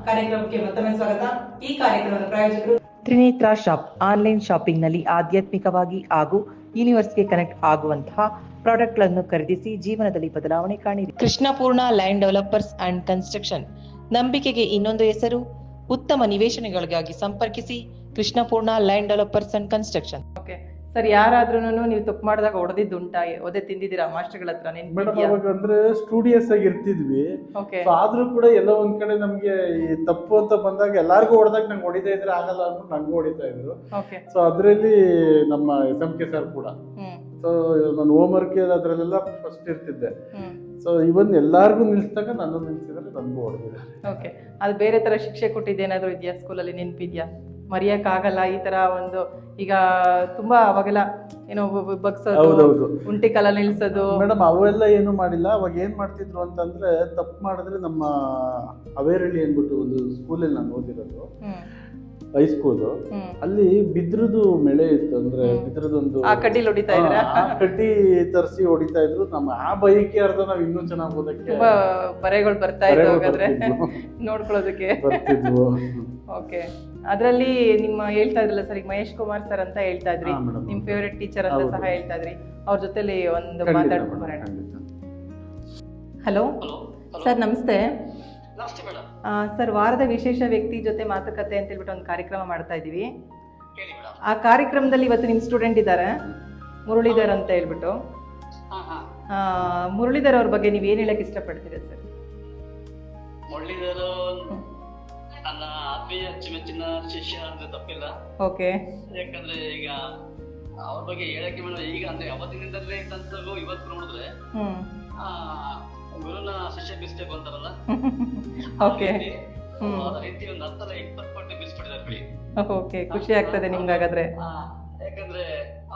ಕಾರ್ಯಕ್ರಮಕ್ಕೆ ಮತ್ತೊಮ್ಮೆ ಸ್ವಾಗತ. ಈ ಕಾರ್ಯಕ್ರಮದ ಪ್ರಾಯೋಜಕರು ತ್ರಿನೇತ್ರ ಶಾಪ್. ಆನ್ಲೈನ್ ಶಾಪಿಂಗ್ ನಲ್ಲಿ ಆಧ್ಯಾತ್ಮಿಕವಾಗಿ ಹಾಗೂ ಯೂನಿವರ್ಸ್ಗೆ ಕನೆಕ್ಟ್ ಆಗುವಂತಹ ಪ್ರಾಡಕ್ಟ್ಗಳನ್ನು ಖರೀದಿಸಿ ಜೀವನದಲ್ಲಿ ಬದಲಾವಣೆ ಕಾಣಿರಿ. Krishnapoorna land developers and construction. ನಂಬಿಕೆಗೆ ಇನ್ನೊಂದು ಹೆಸರು. ಉತ್ತಮ ನಿವೇಶನಗಳಿಗಾಗಿ ಸಂಪರ್ಕಿಸಿ Krishnapoorna land developers and construction. Okay sir, ಯಾರಾದ್ರೂ ನೀವು ತಪ್ಪು ಮಾಡಿದಾಗ ಹೊಡೆದಿದ್ದುಂಟಾ? ಒದೆ ತಿಂದಿದ್ದೀರಾ ಮಾಸ್ಟರ್ಗಳ ಹತ್ರ? ಮೇಡಮ್ ಅವಾಗ ಅಂದ್ರೆ ಸ್ಟೂಡಿಯಸ್ ಆಗಿ ಇರ್ತಿದ್ವಿ. ಆದ್ರೂ ಕೂಡ ಎಲ್ಲ ಒಂದ್ ಕಡೆ ನಮ್ಗೆ ಈ ತಪ್ಪು ಅಂತ ಬಂದಾಗ ಎಲ್ಲಾರ್ಗು ಹೊಡೆದಾಗ ನಂಗೆ ಹೊಡಿತಾ ಇದ್ರೆ ಆಗಲ್ಲ ಅಂದ್ಬಿಟ್ಟು ನಂಗೂ ಹೊಡಿತಾ ಇದ್ರು. ಸೊ ಅದ್ರಲ್ಲಿ ನಮ್ಮ SMK ಸರ್ ಕೂಡ. ಸೊ ನಾನು ಹೋಮ್ ವರ್ಕ್ ಅದ್ರಲ್ಲೆಲ್ಲ ಫಸ್ಟ್ ಇರ್ತಿದ್ದೆ. ಸೊ ಇವನ್ ಎಲ್ಲಾರ್ಗು ನಿಲ್ಸಿದಾಗ ನಾನು ನಿಲ್ಸಿದ್ರೆ ನನ್ಗೂ ಹೊಡೆದಿದೆ. ಓಕೆ, ಅದು ಬೇರೆ ತರ ಶಿಕ್ಷೆ ಕೊಟ್ಟಿದ್ದೇನಾದ್ರೂ ಇದೆಯಾ ಸ್ಕೂಲಲ್ಲಿ? ನೆನಪಿದ್ಯಾ? ಮರೆಯಕ್ಕಾಗಲ್ಲ ಈ ತರ ಒಂದು. ಈಗ ತುಂಬಾ ಅವಾಗೆಲ್ಲ ಏನೋ ಬಗ್ಸೋದು, ಉಂಟಿ ಕಾಲ ನಿಲ್ಸೋದು. ಮೇಡಮ್ ಅವೆಲ್ಲ ಏನು ಮಾಡಿಲ್ಲ. ಅವಾಗ ಏನ್ ಮಾಡ್ತಿದ್ರು ಅಂತಂದ್ರೆ, ತಪ್ಪು ಮಾಡಿದ್ರೆ ನಮ್ಮ ಅವೇರಳ್ಳಿ ಅಂದ್ಬಿಟ್ಟು ಒಂದು ಸ್ಕೂಲಲ್ಲಿ ನಾನು ಓದಿರೋದು, ಹೈಸ್ಕೂಲು. ಅಲ್ಲಿ ಬಿದ್ರದು ಮಳೆ ಇತ್ತು. ಅಂದ್ರೆ ಬಿದ್ರದೊಂದು ಕಡ್ಡಿಲಿ ಹೊಡಿತಾ ಇದ್ರ, ಕಡ್ಡಿ ತರಿಸಿ ಹೊಡಿತಾ ಇದ್ರು. ನಮ್ಮ ಆ ಬೈಕ್ ಅರ್ಧ ನಾವ್ ಇನ್ನೂ ಚೆನ್ನಾಗಿ ಓದಕ್ಕೆ ತುಂಬಾ ಬರೆಗಳು ಬರ್ತಾ ಇದ್ರು ಹಾಗಾದ್ರೆ ನೋಡ್ಕೊಳ್ಳೋದಕ್ಕೆ ಬರ್ತಿದ್ವು. ಓಕೆ, ಅದ್ರಲ್ಲಿ ನಿಮ್ಮ ಹೇಳ್ತಾ ಇದ್ರಲ್ಲ ಸರ್, ಈಗ ಮಹೇಶ್ ಕುಮಾರ್ ಸರ್ ಅಂತ ಹೇಳ್ತಾ ಇದ್ರಿ, ನಿಮ್ ಫೇವರೆಟ್ ಟೀಚರ್ ಅಂತ ಸಹ ಹೇಳ್ತಾ ಇದ್ರಿ. ಅವ್ರ ಜೊತೆಲಿ ಒಂದು ಮಾತಾಡ್ಕೊಂಡು ಬರೋಣ. ಹಲೋ ಸರ್, ನಮಸ್ತೆ. ಸರ್, ವಾರದ ವಿಶೇಷ ವ್ಯಕ್ತಿ ಜೊತೆ ಮಾತುಕತೆ ಅಂತ ಹೇಳ್ಬಿಟ್ಟು ಒಂದು ಕಾರ್ಯಕ್ರಮ ಮಾಡ್ತಾ ಇದೀವಿ. ಆ ಕಾರ್ಯಕ್ರಮದಲ್ಲಿ ಇವತ್ತು ನಿಮ್ ಸ್ಟೂಡೆಂಟ್ ಇದ್ದಾರೆ, ಮುರಳೀಧರ್ ಅಂತ ಹೇಳ್ಬಿಟ್ಟು. ಮುರಳೀಧರ್ ಅವ್ರ ಬಗ್ಗೆ ನೀವ್ ಏನ್ ಹೇಳಕ್ ಇಷ್ಟಪಡ್ತೀರಾ ಸರ್? ಮುರಳೀಧರ್ ನನ್ನ ಆತ್ಮೀಯ ಅಚ್ಚುಮೆಚ್ಚಿನ ಶಿಷ್ಯ ಅಂದ್ರೆ ತಪ್ಪಿಲ್ಲ. ಓಕೆ, ಯಾಕಂದ್ರೆ ಈಗ ಅವ್ರ ಬಗ್ಗೆ ಹೇಳಕ್ಕೆ ಮೇಡಮ್, ಈಗ ಅಂದ್ರೆ ಅವತ್ತಿನಿಂದಲೇ ಇದ್ದಂತವು ಇವತ್ತು ನೋಡಿದ್ರೆ ಗುರುನ ಶಿಷ್ಯ ಬಿಸ್ಬೇಕು ಅಂತಾರಲ್ಲ, ಓಕೆ, ಅದ ರೀತಿ ಒಂದು 10-20 ಪಟ್ಟು ಬಿಸ್ಬಿಟ್ಟಿದ್ದಾರೆ. ಓಕೆ, ಖುಷಿ ಆಗ್ತದೆ ನಿಮ್ಗೆ ಹಾಗಾದ್ರೆ. ಯಾಕಂದ್ರೆ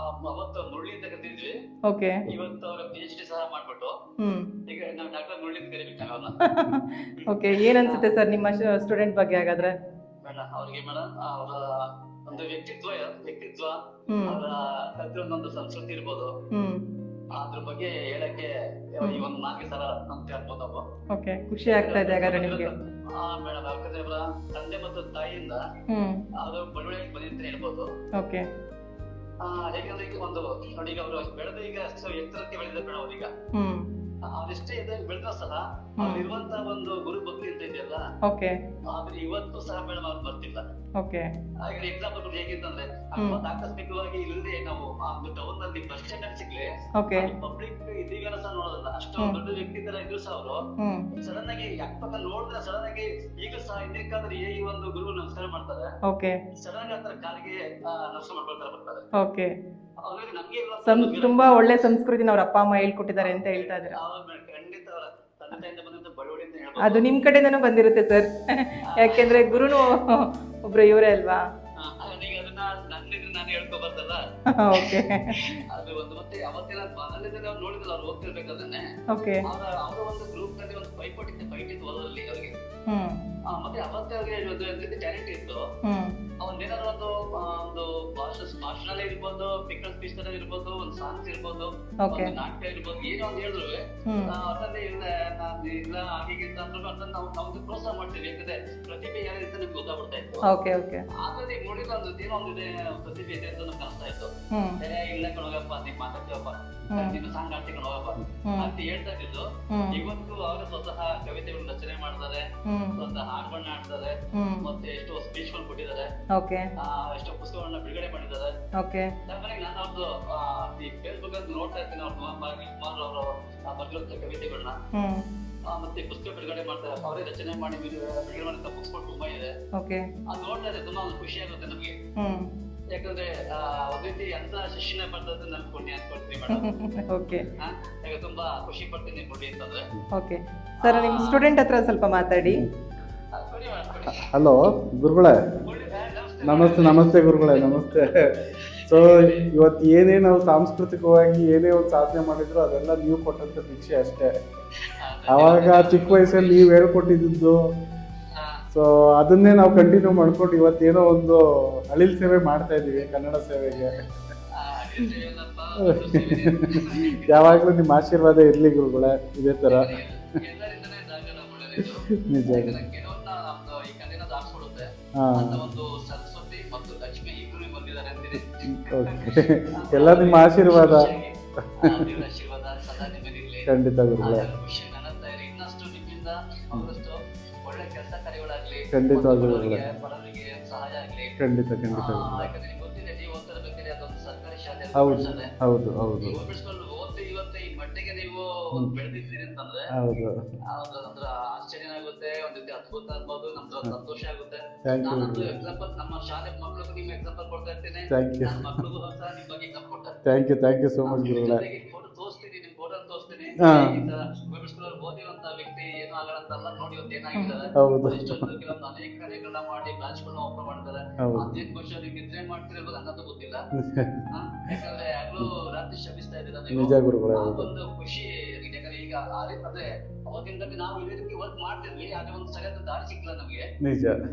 ಅವತ್ತು ಮುರಳಿ ಅಂತ ಕರೆದಿದ್ವಿ. ಓಕೆ, ಇವತ್ತು ಅವರ PhD ಸಹ ಮಾಡ್ಬಿಟ್ಟು ಈಗ ನಾವು ಡಾಕ್ಟರ್ ಮುರಳಿ ಅಂತ ಕರಿಬೇಕು ನಾವೆಲ್ಲ. ಓಕೆ, ಏನ್ ಅನ್ಸುತ್ತೆ ಸರ್ ನಿಮ್ಮ ಸ್ಟೂಡೆಂಟ್ ಬಗ್ಗೆ ಹಾಗಾದ್ರೆ? ಮೇಡಮ್ ಅವ್ರಿಗೆ ಮೇಡಮ್ ಅವರ ಒಂದು ವ್ಯಕ್ತಿತ್ವ, ಅವರ ಕಲ್ತಿರೋದೊಂದು ಸಂಸ್ಕೃತಿ ಇರ್ಬೋದು, ಅದ್ರ ಬಗ್ಗೆ ಹೇಳಕ್ಕೆ ಈ ಒಂದು 4 ಸಲ ಅಂತ ಹೇಳ್ಬೋದು ನಾವು. ಓಕೆ, ಖುಷಿ ಆಗ್ತಾ ಇದೆ ಹಾಗಾದ್ರೆ ನಿಮ್ಗೆ? ಮೇಡಮ್, ಯಾಕಂದ್ರೆ ಅವರ ತಂದೆ ಮತ್ತು ತಾಯಿಯಿಂದ ಅದು ಬಡವಳಿಗೆ ಬಂದಿತ್ತು ಹೇಳ್ಬೋದು. ಓಕೆ, ಹೇಗಂದ್ರೆ ಈಗ ಒಂದು ನೋಡಿ, ಈಗ ಅವರು ಬೆಳೆದ ಈಗ ಎತ್ತರಕ್ಕೆ ಬೆಳೆದ ಮೇಡಮ್ ಅವ್ರೀಗ ಅವರಿಷ್ಟೇ ಇದ್ದಾಗ ಬೆಳೆದ ಸಹ ಅವ್ರಿರುವಂತ ಒಂದು ಗುರು ಭಕ್ತಿ ಅಂತ ಇದೆಯಲ್ಲ, ಆದ್ರೆ ಇವತ್ತು ಸಹ ಮೇಡಮ್ ಅವ್ರು ಬರ್ತಿಲ್ಲ. ಹಾಗೆ ಎಕ್ಸಾಂಪಲ್ ಹೇಗಿತ್ತಂದ್ರೆ, ಆಕಸ್ಮಿಕವಾಗಿ ಇಲ್ಲದೆ ನಾವು ಒಂದು ಟೌನ್ ನಲ್ಲಿ ಬಸ್ ಸ್ಟ್ಯಾಂಡ್ ಅಲ್ಲಿ ಸಿಗ್ಲಿ ಪಬ್ಲಿಕ್ ಇದೀಗ ಸಹ ನೋಡೋದಲ್ಲ, ಅಷ್ಟು ದೊಡ್ಡ ವ್ಯಕ್ತಿ ತರ ಇದ್ರು ಸಹ ಅವರು ಸಡನ್ ಆಗಿ ಅಕ್ಕಪಕ್ಕ ನೋಡಿದ್ರೆ ಸಡನ್ ಆಗಿ ಈಗ ಸಹ ಹಿಂದಕ್ಕಾದ್ರೆ ಈ ಒಂದು ಗುರು ನಮಸ್ಕಾರ ಮಾಡ್ತಾರೆ, ಸಡನ್ ಆಗಿ ಆತರ ಕಾಲಿಗೆ ನಮಸ್ಕಾರ ಮಾಡ್ಕೊಳ್ತಾರೆ, ಬರ್ತಾರೆ. ತುಂಬಾ ಒಳ್ಳೆ ಸಂಸ್ಕೃತಿನ ಅವ್ರ ಅಪ್ಪ ಅಮ್ಮ ಹೇಳ್ಕೊಟ್ಟಿದ್ದಾರೆ ಅಂತ ಹೇಳ್ತಾ ಇದ್ದಾರೆ. ಅದು ನಿಮ್ ಕಡೆಯಿಂದನೂ ಬಂದಿರುತ್ತೆ ಸರ್, ಯಾಕೆಂದ್ರೆ ಗುರುನು ಒಬ್ರು ಇವರೇ ಅಲ್ವಾ? ನಾನು ಹೇಳ್ಕೊಬಾರ್ದಲ್ಲ. ಓಕೆ, ಅದು ಒಂದು ಮತ್ತೆ ಅವತ್ತಿನ ನಾವು ನೋಡಿದ್ರೆ ಅವ್ರು ಹೋಗ್ತಿರ್ಬೇಕಾದ್ರೆ ಅವರ ಒಂದು ಗ್ರೂಪ್ ನಲ್ಲಿ ಒಂದು ಫೈಟ್ ಇತ್ತು ಓದೋದ್ರಲ್ಲಿ ಅವ್ರಿಗೆ. ಮತ್ತೆ ಅವತ್ತೇ ಅವ್ರಿಗೆ ಟ್ಯಾಲೆಂಟ್ ಇತ್ತು. ಅವನೇನಾದ್ರು ಒಂದು ಭಾಷಣ ಇರ್ಬೋದು, ಪಿಕಲ್ ಸ್ಪೀಚ್ ತರ ಇರ್ಬೋದು, ಒಂದು ಸಾಂಗ್ಸ್ ಇರ್ಬೋದು, ಒಂದು ನಾಟ್ಯ ಇರ್ಬೋದು, ಏನೋ ಒಂದು ಹೇಳಿದ್ರು ಅದ್ರಲ್ಲಿ ಇಲ್ಲ ಹಾಗೆ ನಾವು ಪ್ರೋತ್ಸಾಹ ಮಾಡ್ತೀವಿ. ಯಾಕಂದ್ರೆ ಪ್ರತಿಭೆ ಯಾರು ಅಂತ ನಮ್ಗೆ ಗೊತ್ತಾಗ್ಬಿಡ್ತಾ ಇತ್ತು. ಆದ್ರೆ ನೋಡಿದ್ರೆ ಒಂದು ಏನೋ ಒಂದಿದೆ ಪ್ರತಿಭೆ ಇದೆ ಅಂತ ನಮ್ಗೆ ಅನಿಸ್ತಾ ಇತ್ತು. ಇಲ್ಲ ಕಣೋಗಪ್ಪ, ನೀನ್ ಮಾತಾಡ್ತೀವಪ್ಪ, ನೀನು ಸಾಂಗ್ ಆಡ್ತೀನಿ ಹೋಗಪ್ಪ ಅಂತ ಹೇಳ್ತಾ ಇದ್ದು. ಇವತ್ತು ಅವರು ಸ್ವತಃ ಕವಿತೆಗಳನ್ನ ರಚನೆ ಮಾಡ್ತಾರೆ, ಸ್ವತಃ ಹಾಡುಗಳನ್ನ ಆಡ್ತಾರೆ, ಮತ್ತೆ ಎಷ್ಟೋ ಸ್ಪೀಚ್ ಗಳು ಕೊಟ್ಟಿದ್ದಾರೆ, ಎಷ್ಟೋ ಪುಸ್ತಕಗಳನ್ನ ಬಿಡುಗಡೆ ಮಾಡಿದ್ದಾರೆ. ನಾನು ಅವ್ರದ್ದು ಈ ಫೇಸ್ಬುಕ್ ಅಂತ ನೋಡ್ತಾ ಇರ್ತೀನಿ, ಅವರು ಬರ್ದಿರುವಂತ ಕವಿತೆಗಳನ್ನ ಮತ್ತೆ ಪುಸ್ತಕ ಬಿಡುಗಡೆ ಮಾಡ್ತಾರೆ, ಅವರೇ ರಚನೆ ಮಾಡಿ ಬಿಡುಗಡೆ ಮಾಡಿದಂತ ಬುಕ್ಸ್ಗಳು ತುಂಬಾ ಇದೆ. ಅದು ನೋಡ್ತಾ ಇದ್ರೆ ತುಂಬಾ ಖುಷಿ ಆಗುತ್ತೆ ನಮ್ಗೆ. ಯಾಕಂದ್ರೆ ಒಂದ್ ರೀತಿ ಅಂತ ಶಿಕ್ಷಣ ಪಡೆದ ನನ್ ಪುಣ್ಯ ಅನ್ಕೊಳ್ತೀನಿ ಮೇಡಮ್. ತುಂಬಾ ಖುಷಿ ಪಡ್ತೀನಿ ಮುರಳಿ ಅಂತಂದ್ರೆ. ಸರ್, ನಿಮ್ ಸ್ಟೂಡೆಂಟ್ ಹತ್ರ ಸ್ವಲ್ಪ ಮಾತಾಡಿ. ಹಲೋ ಗುರುಗಳೇ, ನಮಸ್ತೆ ಗುರುಗಳೇ, ನಮಸ್ತೆ. ಸೊ ಇವತ್ತು ಏನೇ ನಾವು ಸಾಂಸ್ಕೃತಿಕವಾಗಿ ಏನೇ ಒಂದು ಸಾಧನೆ ಮಾಡಿದ್ರು ಅದೆಲ್ಲ ನೀವು ಕೊಟ್ಟಂತ ಭಿಕ್ಷೆ ಅಷ್ಟೇ. ಅವಾಗ ಚಿಕ್ಕ ವಯಸ್ಸಲ್ಲಿ ನೀವು ಹೇಳ್ಕೊಟ್ಟಿದ್ದು, ಸೊ ಅದನ್ನೇ ನಾವು ಕಂಟಿನ್ಯೂ ಮಾಡ್ಕೊಂಡು ಇವತ್ತೇನೋ ಒಂದು ಅಳಿಲ್ ಸೇವೆ ಮಾಡ್ತಾ ಇದೀವಿ, ಕನ್ನಡ ಸೇವೆಗೆ. ಯಾವಾಗ್ಲೂ ನಿಮ್ಮ ಆಶೀರ್ವಾದ ಇರ್ಲಿ ಗುರುಗಳೇ, ಇದೇ ತರ. ನಿಜ. ಈ ಕಣ್ಣಿನ ಆರಿಸ್ಬಿಡುತ್ತೆ ಹಾ ಅಂತ ಒಂದು ಸರಸ್ವತಿ ಮತ್ತು ಲಕ್ಷ್ಮಿ ಇಬ್ಬರು ಬಂದಿದ್ದಾರೆ ಅಂತೀನಿ. ಓಕೆ ಎಲ್ಲ ನಿಮ್ಮ ಆಶೀರ್ವಾದ. ದೇವರ ಆಶೀರ್ವಾದ ಸದಾ ನಿಮ್ಮದಿರಲಿ. ಖಂಡಿತ ಗುರುಗಳೇ. ಖುಷಿ ನನ್ನಂತ ಇರಿ. ಇನ್ನಷ್ಟು ನಿಮ್ಮಿಂದ ಅವರಷ್ಟು ಒಳ್ಳೆ ಕೆಲಸ ಕಾರ್ಯಗಳಾಗ್ಲಿ, ಖಂಡಿತವಾಗ್ಲೂ ಬಡವರಿಗೆ ಸಹಾಯ ಆಗ್ಲಿ. ಖಂಡಿತ ಖಂಡಿತ ಯಾಕಂದ್ರೆ ನಿಮ್ಗೆ ಗೊತ್ತಿದೆ, ನೀವು ಓದ್ತಿರ್ಬೇಕಾದ್ರೆ ಅದೊಂದು ಸರ್ಕಾರಿ ಶಾಲೆ ಹೌದು ಹೌದು ಹೌದು ನೀವು ಬಿಡಿಸ್ಕೊಂಡು ಓದ್ತಿ ಇವತ್ತು ಈ ಮಟ್ಟಿಗೆ ನೀವು ಬೆಳೆದಿದ್ದೀರಿ ಅಂತಂದ್ರೆ ಹೌದು. ಅಂದ್ರೆ ಆಶ್ಚರ್ಯ ಆಗುತ್ತೆ, ಒಂದ್ ರೀತಿ ಅದ್ಭುತ ಅನ್ಬೋದು, ನಮ್ದು ಸಂತೋಷ ಆಗುತ್ತೆ. Thank you. ನಾನಂತೂ ಎಕ್ಸಾಂಪಲ್ ನಮ್ಮ ಶಾಲೆ ಮಕ್ಕಳಿಗೂ ನಿಮ್ ಎಕ್ಸಾಂಪಲ್ ಕೊಡ್ತಾ ಇರ್ತೇನೆ. Thank you. ನನ್ನ ಮಕ್ಕಳಿಗೂ ಸಹ ನಿಮ್ ಬಗ್ಗೆ ಎಕ್ಸಾಂಪಲ್ ಕೊಡ್ತಾರೆ. ಥ್ಯಾಂಕ್ ಯು ಸೋ ಮಚ್ ಗುರುಗಳೇ. ಫೋಟೋ ತೋರಿಸ್ತೀನಿ, ನಿಮ್ ಫೋಟೋ ತೋರಿಸ್ತೀನಿ. ಹಾ. ಗೌರ್ಮೆಂಟ್ ಸ್ಕೂಲ್ ಓದಿರುವಂತ ವ್ಯಕ್ತಿ ಏನು ಆಗಲ್ಲ ಅಂತಲ್ಲ, ನೋಡಿ ಇವತ್ತು ಏನಾಗಿದ್ದಾರೆ. ಹೌದು. ಇಷ್ಟೊಂದು ಕೆಲವೊಂದು ಅನೇಕ ಕಾರ್ಯಗಳನ್ನ ಮಾಡಿ ಬ್ರಾಂಚ್ಗಳನ್ನ ಓಪನ್ ಮಾಡಿದ್ದಾರೆ. ಹೌದು. ಅದೇನ್ ಖುಷಿ, ಅದಕ್ಕೆ ನಿದ್ರೆ ಮಾಡ್ತಿರೋದು ಅನ್ನೋದು ಗೊತ್ತಿಲ್ಲ. ಯಾಕಂದ್ರೆ ಯಾವಾಗ್ಲೂ ರಾತ್ರಿ ಶ್ರಮಿಸ್ತಾ ಇದ್ದೀರಾ ನೀವು. ನಿಜ ಗುರುಗಳೇ. ಆ ಒಂದು ಖುಷಿ. ಯಾಕಂದ್ರೆ ಈಗ ಅಂದ್ರೆ ಅವಾಗಿಂದ ನಾವು ಇದಕ್ಕೆ ವರ್ಕ್ ಮಾಡ್ತಿದ್ವಿ, ಆದ್ರೆ ಒಂದು ಸರಿಯಾದ ದಾರಿ ಸಿಕ್ಕಿಲ್ಲ ನಮಗೆ. ನಿಜ.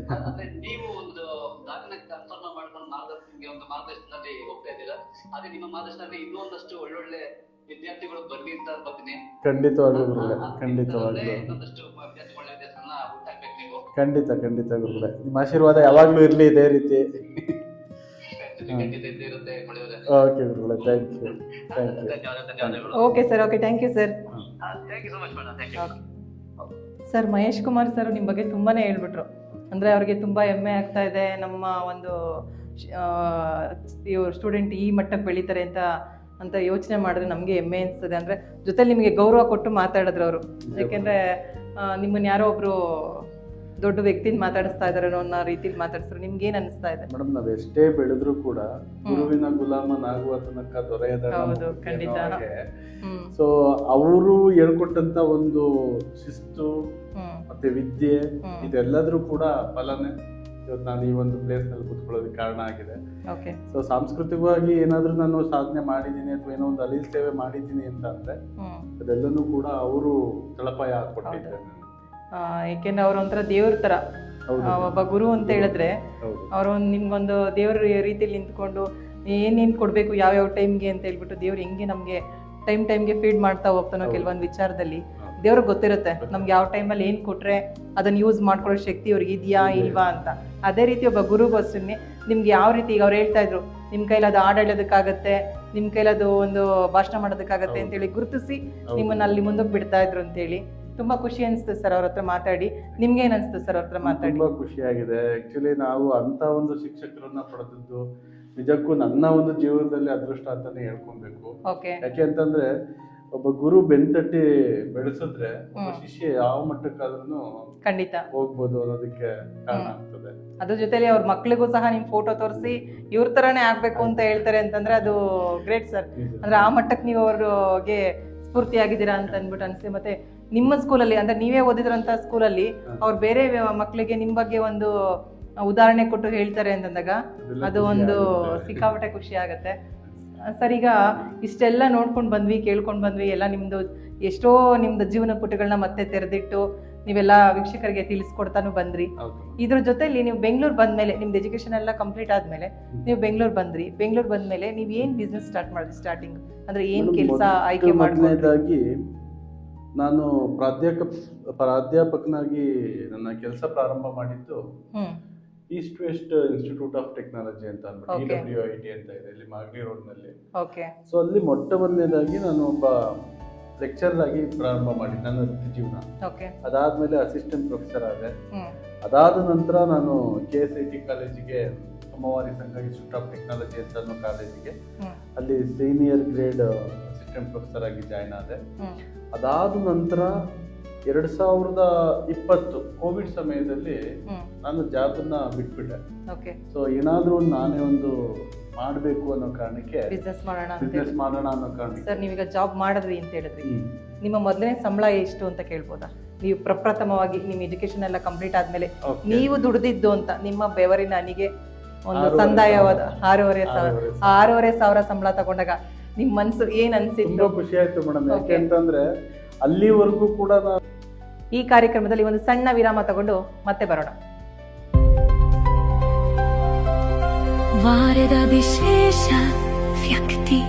ಅಂದ್ರೆ ನೀವು ಒಂದು ದಾರಿನ ಕನ್ಫರ್ಮ್ ಮಾಡ್ಕೊಂಡು ನಿಮ್ಗೆ ಒಂದು ಮಾರ್ಗದರ್ಶನದಲ್ಲಿ ಹೋಗ್ತಾ ಇದ್ದೀರಾ. ಅದೇ ನಿಮ್ಮ ಮಾರ್ಗದರ್ಶನದಲ್ಲಿ ಇನ್ನೂ ಒಂದಷ್ಟು ಒಳ್ಳೊಳ್ಳೆ ವಿದ್ಯಾರ್ಥಿಗಳು ಬರ್ಲಿ ಅಂತ ಬರ್ತೀನಿ. ಖಂಡಿತವಾಗ್ಲೂ ಗುರುಗಳೇ. ಖಂಡಿತವಾಗ್ಲೂ ಇನ್ನೊಂದಷ್ಟು ವಿದ್ಯಾರ್ಥಿ ಒಳ್ಳೆ ವಿದ್ಯಾರ್ಥಿಗಳನ್ನ ಹುಟ್ಟಾಕ್ಬೇಕು ನೀವು. ಖಂಡಿತ ಗುರುಗಳೇ. ನಿಮ್ಮ ಆಶೀರ್ವಾದ ಯಾವಾಗ್ಲೂ ಇರ್ಲಿ ಇದೇ ರೀತಿ. ಖಂಡಿತ ಇದ್ದೇ ಇರುತ್ತೆ ಮಳೆಯವರೇ. ಓಕೆ ಗುರುಗಳೇ. Thank you. ಧನ್ಯವಾದಗಳು. Okay sir, okay, thank you sir. Thank you so much madam. Thank you. Sir, Mahesh Kumar sir ನಿಮ್ಮ ಬಗ್ಗೆ ತುಂಬಾನೇ ಹೇಳ್ಬಿಟ್ರು. ಅಂದರೆ ಅವ್ರಿಗೆ ತುಂಬ ಹೆಮ್ಮೆ ಆಗ್ತಾ ಇದೆ, ನಮ್ಮ ಒಂದು ಸ್ಟೂಡೆಂಟ್ ಈ ಮಟ್ಟಕ್ಕೆ ಬೆಳೀತಾರೆ ಅಂತ ಯೋಚನೆ ಮಾಡಿದ್ರೆ ನಮಗೆ ಹೆಮ್ಮೆ ಅನಿಸ್ತದೆ. ಅಂದರೆ ಜೊತೆಲಿ ನಿಮಗೆ ಗೌರವ ಕೊಟ್ಟು ಮಾತಾಡಿದ್ರು ಅವರು. ಯಾಕೆಂದರೆ ನಿಮ್ಮನ್ನು ಯಾರೋ ಒಬ್ಬರು ದೊಡ್ಡ ವ್ಯಕ್ತಿನ ಮಾತಾಡಿಸ್ತಾ ಇದ್ದಾರೆ ಅನ್ನೋ ರೀತಿಲಿ ಮಾತಾಡಿಸ್ರು. ನಿಮ್ಗೆ ಏನು ಅನಿಸ್ತಾ ಇದೆ? ಮೇಡಮ್, ನಾವ್ ಎಷ್ಟೇ ಬೆಳೆದ್ರು ಕೂಡ ಗುರುವಿನ ಗುಲಾಮನಾಗುವ ತನಕ ದೊರೆಯದ. ಹೌದು, ಖಂಡಿತ. ಸೊ ಅವರು ಹೇಳ್ಕೊಟ್ಟಂತ ಒಂದು ಶಿಸ್ತು ಮತ್ತೆ ವಿದ್ಯೆ ಇದೆಲ್ಲದ್ರೂ ಕೂಡ ಫಲನೇ ಇವತ್ತು ನಾನು ಈ ಒಂದು ಪ್ಲೇಸ್ ನಲ್ಲಿ ಕೂತ್ಕೊಳ್ಳೋದಕ್ಕೆ ಕಾರಣ ಆಗಿದೆ. ಸೊ ಸಾಂಸ್ಕೃತಿಕವಾಗಿ ಏನಾದ್ರೂ ನಾನು ಸಾಧನೆ ಮಾಡಿದ್ದೀನಿ ಅಥವಾ ಏನೋ ಒಂದು ಅಲಿಲ್ ಸೇವೆ ಮಾಡಿದ್ದೀನಿ ಅಂತ ಅಂದ್ರೆ ಅದೆಲ್ಲನೂ ಕೂಡ ಅವರು ತಳಪಾಯ ಹಾಕೊಟ್ಟಿದ್ದಾರೆ. ಏಕೆಂದ್ರೆ ಅವ್ರ ಒಂಥರ ದೇವ್ರ ತರ, ಒಬ್ಬ ಗುರು ಅಂತ ಹೇಳಿದ್ರೆ ಅವರು ನಿಮ್ಗೊಂದು ದೇವ್ರ ರೀತಿಯಲ್ಲಿ ನಿಂತ್ಕೊಂಡು ಏನೇನ್ ಕೊಡ್ಬೇಕು ಯಾವ್ಯಾವ ಟೈಮ್ಗೆ ಅಂತ ಹೇಳ್ಬಿಟ್ಟು ದೇವ್ರು ಹೆಂಗೆ ನಮ್ಗೆ ಟೈಮ್ಗೆ ಫೀಡ್ ಮಾಡ್ತಾ ಹೋಗ್ತಾನೋ ಕೆಲವೊಂದು ವಿಚಾರದಲ್ಲಿ ದೇವ್ರಿಗೆ ಗೊತ್ತಿರುತ್ತೆ ನಮ್ಗೆ ಯಾವ ಟೈಮಲ್ಲಿ ಏನ್ ಕೊಟ್ರೆ ಅದನ್ನ ಯೂಸ್ ಮಾಡ್ಕೊಳ್ಳೋ ಶಕ್ತಿ ಅವ್ರಿಗೆ ಇದೆಯಾ ಇಲ್ವಾ ಅಂತ. ಅದೇ ರೀತಿ ಒಬ್ಬ ಗುರುಗೋಸ್ಕರನೇ ನಿಮ್ಗೆ ಯಾವ ರೀತಿ ಈಗ ಅವ್ರು ಹೇಳ್ತಾ ಇದ್ರು, ನಿಮ್ ಕೈಲಿ ಅದು ಹಾಡು ಹೇಳೋದಕ್ಕಾಗತ್ತೆ, ನಿಮ್ ಕೈಲಿ ಅದು ಒಂದು ಭಾಷಣ ಮಾಡೋದಕ್ಕಾಗತ್ತೆ ಅಂತೇಳಿ ಗುರುತಿಸಿ ನಿಮ್ಮನ್ನ ಅಲ್ಲಿ ಮುಂದಕ್ಕೆ ಬಿಡ್ತಾ ಇದ್ರು ಅಂತೇಳಿ ತುಂಬಾ ಖುಷಿ ಅನಿಸ್ತು ಸರ್ ಅವ್ರ ಹತ್ರ ಮಾತಾಡಿ. ನಿಮ್ಗೆ ಏನ್ ಅನಿಸ್ತು ಸರ್ ಅವ್ರ ಹತ್ರ ಮಾತಾಡಿ? ತುಂಬಾ ಖುಷಿಯಾಗಿದೆ. ಆಕ್ಚುಲಿ ನಾವು ಅಂತ ಒಂದು ಶಿಕ್ಷಕರನ್ನ ಪಡೆದದ್ದು ನಿಜಕ್ಕೂ ನನ್ನ ಒಂದು ಜೀವನದಲ್ಲಿ ಅದೃಷ್ಟ ಅಂತಾನೆ ಹೇಳ್ಕೊಬೇಕು. ಯಾಕೆ ಅಂತಂದ್ರೆ ಒಬ್ಬ ಗುರು ಬೆನ್ತಟ್ಟಿ ಬೆಳೆಸಿದ್ರೆ ಒಬ್ಬ ಶಿಷ್ಯ ಯಾವ ಮಟ್ಟಕ್ಕಾದ್ರೂ ಖಂಡಿತ ಹೋಗ್ಬೋದು ಅನ್ನೋದಕ್ಕೆ ಕಾರಣ ಆಗ್ತದೆ. ಅದ್ರ ಜೊತೆಲಿ ಅವ್ರ ಮಕ್ಳಿಗೂ ಸಹ ನಿಮ್ ಫೋಟೋ ತೋರಿಸಿ ಇವ್ರ ತರಾನೇ ಆಗ್ಬೇಕು ಅಂತ ಹೇಳ್ತಾರೆ ಅಂತಂದ್ರೆ ಅದು ಗ್ರೇಟ್ ಸರ್. ಅಂದ್ರೆ ಆ ಮಟ್ಟಕ್ಕೆ ನೀವು ಅವ್ರಿಗೆ ಸ್ಫೂರ್ತಿಯಾಗಿದ್ದೀರಾ ಅಂತ ಅಂದ್ಬಿಟ್ಟು ಅನ್ಸಿ. ಮತ್ತೆ ನಿಮ್ಮ ಸ್ಕೂಲಲ್ಲಿ ಅಂದ್ರೆ ನೀವೇ ಓದಿದ್ರಂತ ಸ್ಕೂಲಲ್ಲಿ ಅವ್ರು ಬೇರೆ ಮಕ್ಳಿಗೆ ನಿಮ್ ಬಗ್ಗೆ ಒಂದು ಉದಾಹರಣೆ ಕೊಟ್ಟು ಹೇಳ್ತಾರೆ ಅಂತಂದಾಗ ಅದು ಒಂದು ಸಿಕ್ಕಾಪಟ್ಟೆ ಖುಷಿ ಆಗತ್ತೆ ಸರ್. ಈಗ ಇಷ್ಟೆಲ್ಲ ನೋಡ್ಕೊಂಡು ಬಂದ್ವಿ, ಕೇಳ್ಕೊಂಡು ಬಂದ್ವಿ, ಎಲ್ಲ ನಿಮ್ದು ಎಷ್ಟೋ ನಿಮ್ದು ಜೀವನ ಪುಟಗಳನ್ನ ಮತ್ತೆ ತೆರೆದಿಟ್ಟು ನೀವೆಲ್ಲ ವೀಕ್ಷಕರಿಗೆ ತಿಳಿಸ್ಕೊಡ್ತಾನು ಬಂದ್ರಿ. ಇದ್ರ ಜೊತೆಲಿ ನೀವು ಬೆಂಗಳೂರು ಬಂದ್ಮೇಲೆ ನಿಮ್ದು ಎಜುಕೇಶನ್ ಎಲ್ಲ ಕಂಪ್ಲೀಟ್ ಆದ್ಮೇಲೆ ನೀವು ಬೆಂಗಳೂರು ಬಂದ್ಮೇಲೆ ನೀವ್ ಏನ್ ಬಿಸ್ನೆಸ್ ಸ್ಟಾರ್ಟ್ ಮಾಡಿದ್ರಿ? ಸ್ಟಾರ್ಟಿಂಗ್ ಅಂದ್ರೆ ಏನ್ ಕೆಲಸ ಆಯ್ಕೆ ಮೊದಲನೇದಾಗಿ ನಾನು ಪ್ರಾಧ್ಯಾಪಕನಾಗಿ ನನ್ನ ಕೆಲಸ ಪ್ರಾರಂಭ ಮಾಡಿದ್ದು East West Institute of Technology ಅಂತ ಅಂದ್ಬಿಟ್ಟು EWIT ಅಂತ ಇದೆ ಇಲ್ಲಿ ಮಾಗಡಿ ರೋಡ್ ನಲ್ಲಿ. ಸೊ ಅಲ್ಲಿ ಮೊಟ್ಟ ಮೊದಲನೇದಾಗಿ ನಾನು ಒಬ್ಬ ಲೆಕ್ಚರರ್ ಆಗಿ ಪ್ರಾರಂಭ ಮಾಡಿದ್ದೆ ನನ್ನ ವೃತ್ತಿ ಜೀವನ. ಅದಾದ್ಮೇಲೆ ಅಸಿಸ್ಟೆಂಟ್ ಪ್ರೊಫೆಸರ್ ಆದೆ. ಅದಾದ ನಂತರ ನಾನು KSIT ಕಾಲೇಜಿಗೆ ಸಮವಾರಿ ಸಂಘ ಇನ್ಸ್ಟಿಟ್ಯೂಟ್ ಆಫ್ ಟೆಕ್ನಾಲಜಿ ಅಂತ ಅನ್ನೋ ಕಾಲೇಜಿಗೆ ಅಲ್ಲಿ ಸೀನಿಯರ್ ಗ್ರೇಡ್ ಅಸಿಸ್ಟೆಂಟ್ ಪ್ರೊಫೆಸರ್ ಆಗಿ ಜಾಯ್ನ್ ಆದೆ. ಅದಾದ ನಂತರ 2020 ಕೋವಿಡ್ ಸಮಯದಲ್ಲಿ ನಾನು ಜಾಬನ್ನ ಬಿಟ್ಬಿಟ್ಟೆ. ಸೊ ಏನಾದ್ರೂ ನಾನೇ ಒಂದು ಮಾಡ್ಬೇಕು ಅನ್ನೋ ಕಾರಣಕ್ಕೆ ಬಿಸ್ನೆಸ್ ಮಾಡೋಣ ಅನ್ನೋ ಕಾರಣಕ್ಕೆ. ಸರ್, ನೀವೀಗ ಜಾಬ್ ಮಾಡಿದ್ರಿ ಅಂತ ಹೇಳಿದ್ರಿ, ನಿಮ್ಮ ಮೊದಲನೇ ಸಂಬಳ ಎಷ್ಟು ಅಂತ ಕೇಳ್ಬೋದಾ? ನೀವು ಪ್ರಪ್ರಥಮವಾಗಿ ನಿಮ್ಮ ಎಜುಕೇಶನ್ ಎಲ್ಲ ಕಂಪ್ಲೀಟ್ ಆದ್ಮೇಲೆ ನೀವು ದುಡ್ದಿದ್ದು ಅಂತ ನಿಮ್ಮ ಬೆವರಿನ ಹನಿಗೆ ಒಂದು ಸಂದಾಯವಾದ 6,500 ಸಂಬಳ ತಗೊಂಡಾಗ ನಿಮ್ ಮನ್ಸು ಏನ್ ಅನ್ಸಿತ್ತು? ಖುಷಿ ಆಯ್ತು ಮೇಡಮ್. ಯಾಕೆ ಅಂತಂದ್ರೆ ಅಲ್ಲಿವರೆಗೂ ಕೂಡ ಈ ಕಾರ್ಯಕ್ರಮದಲ್ಲಿ ಒಂದು ಸಣ್ಣ ವಿರಾಮ ತಗೊಂಡು ಮತ್ತೆ ಬರೋಣ. ವಾರದ ವಿಶೇಷ ವ್ಯಕ್ತಿ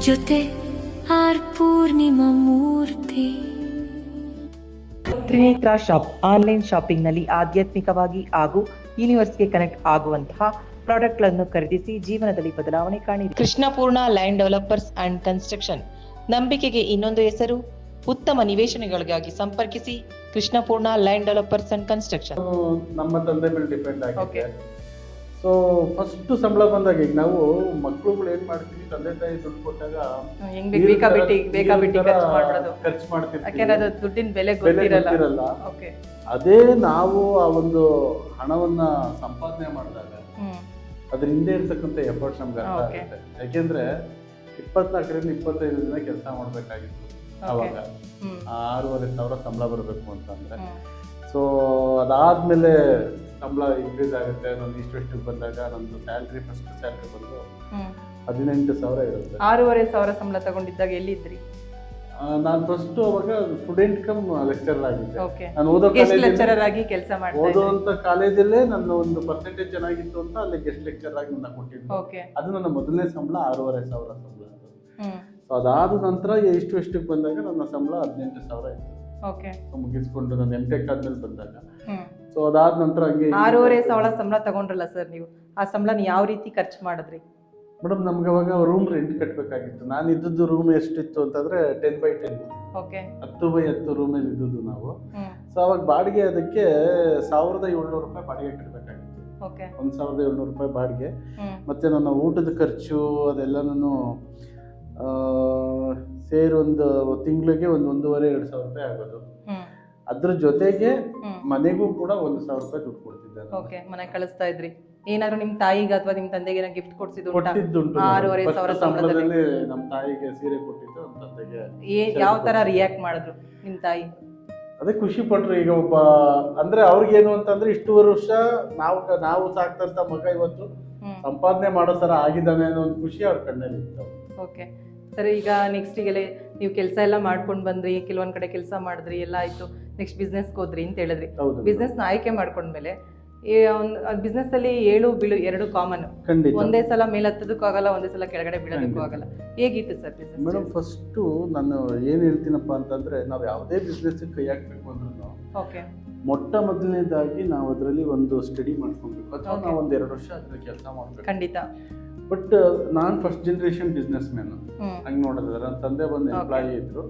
ಜೊತೆ ಆರ್ ಪೂರ್ಣಿಮಾ ಮೂರ್ತಿ. ತ್ರಿನೇತ್ರ ಶಾಪ್ ಆನ್ಲೈನ್ ಶಾಪಿಂಗ್ನಲ್ಲಿ ಆಧ್ಯಾತ್ಮಿಕವಾಗಿ ಹಾಗೂ ಯೂನಿವರ್ಸ್ಗೆ ಕನೆಕ್ಟ್ ಆಗುವಂತಹ ಪ್ರಾಡಕ್ಟ್ಗಳನ್ನು ಖರೀದಿಸಿ ಜೀವನದಲ್ಲಿ ಬದಲಾವಣೆ ಕಾಣಿರಿ. Krishnapoorna land developers and construction, ನಂಬಿಕೆಗೆ ಇನ್ನೊಂದು ಹೆಸರು. ಉತ್ತಮ ನಿವೇಶನಗಳಿಗಾಗಿ ಸಂಪರ್ಕಿಸಿ Krishnapoorna land developers and construction. ನಮ್ಮ ತಂದೆ ಮೇಲೆ ಡಿಪೆಂಡ್ ಆಗಿದೆ. ಸೊ ಫಸ್ಟ್ ಸಂಬಳ ಬಂದಾಗ ಈಗ ನಾವು ಮಕ್ಳುಗಳು ಏನ್ ಮಾಡ್ತೀವಿ, ತಂದೆ ತಾಯಿ ದುಡ್ಡು ಕೊಟ್ಟಾಗ ಖರ್ಚು ಮಾಡ್ತೀವಿ, ದುಡ್ಡಿನ ಬೆಲೆ ಗೊತ್ತಿರಲ್ಲ. ಅದೇ ನಾವು ಆ ಒಂದು ಹಣವನ್ನ ಸಂಪಾದನೆ ಮಾಡಿದಾಗ ಅದ್ರ ಹಿಂದೆ ಇರ್ತಕ್ಕಂಥ ಎಫರ್ಟ್ಸ್ ನಮ್ಗೆ ಅರ್ಥ ಆಗುತ್ತೆ. ಯಾಕೆಂದ್ರೆ 24ರಿಂದ 25 ದಿನ ಕೆಲಸ ಮಾಡ್ಬೇಕಾಗಿತ್ತು ಅವಾಗ 6,500 ಸಂಬಳ ಬರಬೇಕು ಅಂತಂದ್ರೆ. ಸೊ ಅದಾದ್ಮೇಲೆ ಸಂಬಳ ಇನ್ಕ್ರೀಸ್ ಆಗುತ್ತೆ. ನಂದು ಇಷ್ಟು ಬಂದಾಗ ನಂದು ಸ್ಯಾಲ್ರಿ ಫಸ್ಟ್ ಸ್ಯಾಲ್ರಿ ಬಂದು 18,000 ಇರುತ್ತೆ. 6,500 ಸಂಬಳ ತಗೊಂಡಿದ್ದಾಗ ಎಲ್ಲಿದ್ರಿ? ನಾನು ಫಸ್ಟ್ ಅವಾಗ ಸ್ಟೂಡೆಂಟ್ ಕಮ್ ಲೆಕ್ಚರರ್ ಆಗಿದ್ದೆ. ನಾನು ಓದೋಂತ ಕಾಲೇಜಲ್ಲೇ ನನ್ನ ಒಂದು ಪರ್ಸೆಂಟೇಜ್ ಚೆನ್ನಾಗಿತ್ತು ಅಂತ ಅಲ್ಲಿ ಗೆಸ್ಟ್ ಲೆಕ್ಚರರ್ ಆಗಿ ನನ್ನ ಕೊಟ್ಟಿದ್ದು. ಅದು ನನ್ನ ಮೊದಲನೇ ಸಂಬಳ 6,500 ಸಂಬಳ. ಸೊ ಅದಾದ ನಂತರ ಎಷ್ಟಕ್ಕೆ ಬಂದಾಗ ನನ್ನ ಸಂಬಳ 18,000 ಇತ್ತು. ಮುಗಿಸ್ಕೊಂಡು ನಾನು MTech ಆದ್ಮೇಲೆ ಬಂದಾಗ. ಸೊ ಅದಾದ ನಂತರ ಹಂಗೆ 6,500 ಸಂಬಳ ತಗೊಂಡ್ರಲ್ಲ ಸರ್ ನೀವು, ಆ ಸಂಬಳನ ಯಾವ ರೀತಿ ಖರ್ಚು ಮಾಡಿದ್ರಿ? ಮೇಡಮ್ ನಮ್ಗೆ ಅವಾಗ ರೂಮ್ ರೆಂಟ್ ಕಟ್ಟಬೇಕಾಗಿತ್ತು. ನಾನು ಇದ್ದದ್ದು ರೂಮ್ ಎಷ್ಟಿತ್ತು ಅಂತಂದ್ರೆ 10x10, 10x10 ರೂಮಲ್ಲಿ ಇದ್ದದ್ದು ನಾವು. ಸೊ ಅವಾಗ ಬಾಡಿಗೆ ಅದಕ್ಕೆ 1,700 ರೂಪಾಯಿ ಬಾಡಿಗೆ ಕಟ್ಟಬೇಕಾಗಿತ್ತು. 1,700 ರೂಪಾಯಿ ಬಾಡಿಗೆ, ಮತ್ತೆ ನನ್ನ ಊಟದ ಖರ್ಚು ಅದೆಲ್ಲನೂ ಸೇರಿ ಒಂದು ತಿಂಗಳಿಗೆ 1,500-2,000 ರೂಪಾಯಿ ಆಗೋದು. ಅದ್ರ ಜೊತೆಗೆ ಮನೆಗೂ ಕೂಡ 1,000 ರೂಪಾಯಿ ದುಡ್ಡು ಕೊಡ್ತಿದ್ದೆ. ಮನೆ ಕಳಿಸ್ತಾ ಇದ್ರಿ? ಏನಾದ್ರು ನಿಮ್ ತಾಯಿಗೆ ಅಥವಾ ನಿಮ್ ತಂದೆಗೆ ಗಿಫ್ಟ್ ಕೊಟ್ಟಿದ್ದುಂಟು. 6,500 ಸಂಬಳದಲ್ಲಿ ನಮ್ಮ ತಾಯಿಗೆ ಸೀರೆ ಕೊಟ್ಟಿದ್ದು, ನಮ್ಮ ತಂದೆಗೆ. ಯಾವ ತರ ರಿಯಾಕ್ಟ್ ಮಾಡಿದ್ರು ನಿಮ್ ತಾಯಿ? ಅದೇ ಖುಷಿ ಪಟ್ರು. ಈಗ ಒಬ್ಬ ಅಂದ್ರೆ ಅವ್ರಿಗೇನು ಅಂತಂದ್ರೆ ಇಷ್ಟು ವರ್ಷ ನಾವು ಸಾಕ್ತಂತ ಮಗ ಇವತ್ತು ಸಂಪಾದನೆ ಮಾಡೋ ತರ ಆಗಿದ್ದಾನೆ ಅನ್ನೋ ಒಂದು ಖುಷಿ ಅವ್ರ ಕಣ್ಣಲ್ಲಿ ಇತ್ತು. ಓಕೆ ಸರಿ, ಈಗ ನೆಕ್ಸ್ಟಿಗೆಲ್ಲ ನೀವು ಕೆಲಸ ಎಲ್ಲ ಮಾಡ್ಕೊಂಡು ಬಂದ್ರಿ, ಕೆಲವೊಂದ್ ಕಡೆ ಕೆಲಸ ಮಾಡಿದ್ರಿ, ಎಲ್ಲ ಆಯ್ತು, ನೆಕ್ಸ್ಟ್ ಬಿಸ್ನೆಸ್ಗೆ ಹೋದ್ರಿ ಅಂತ ಹೇಳಿದ್ರಿ. ಬಿಸ್ನೆಸ್ನ ಆಯ್ಕೆ ಮಾಡ್ಕೊಂಡ್ಮೇಲೆ ಬಿಸ್ನೆಸ್ ಅಲ್ಲಿ ಏಳು ಬೀಳು ಎರಡು ಕಾಮನ್. ಒಂದೇ ಸಲ ಮೇಲೆ ಹತ್ತೋದಕ್ಕೂ ಆಗಲ್ಲ, ಒಂದೇ ಸಲ ಕೆಳಗಡೆ ಬೀಳೋದಕ್ಕೂ ಆಗಲ್ಲ. ಹೇಗಿತ್ತು ಸರ್ ಬಿಸ್ನೆಸ್? ಮೇಡಮ್ ಫಸ್ಟ್ ನಾನು ಏನ್ ಹೇಳ್ತೀನಪ್ಪ ಅಂತಂದ್ರೆ, ನಾವು ಯಾವುದೇ ಬಿಸ್ನೆಸ್ ಕೈ ಹಾಕ್ಬೇಕು ಅಂದ್ರೂ ಮೊಟ್ಟ ಮೊದಲನೇದಾಗಿ ನಾವು ಅದರಲ್ಲಿ ಒಂದು ಸ್ಟಡಿ ಮಾಡ್ಕೊಬೇಕು, ಅಥವಾ ನಾವು ಒಂದು 2 ವರ್ಷ ಅದ್ರ ಕೆಲಸ ಮಾಡ್ಬೇಕು. ಖಂಡಿತ. ಬಟ್ ನಾನು ಫಸ್ಟ್ ಜನರೇಷನ್ ಬಿಸ್ನೆಸ್ ಮ್ಯಾನ್ ಹಂಗೆ ನೋಡಿದ್ರೆ, ನನ್ನ ತಂದೆ ಬಂದು ಎಂಪ್ಲಾಯಿ ಇದ್ರು.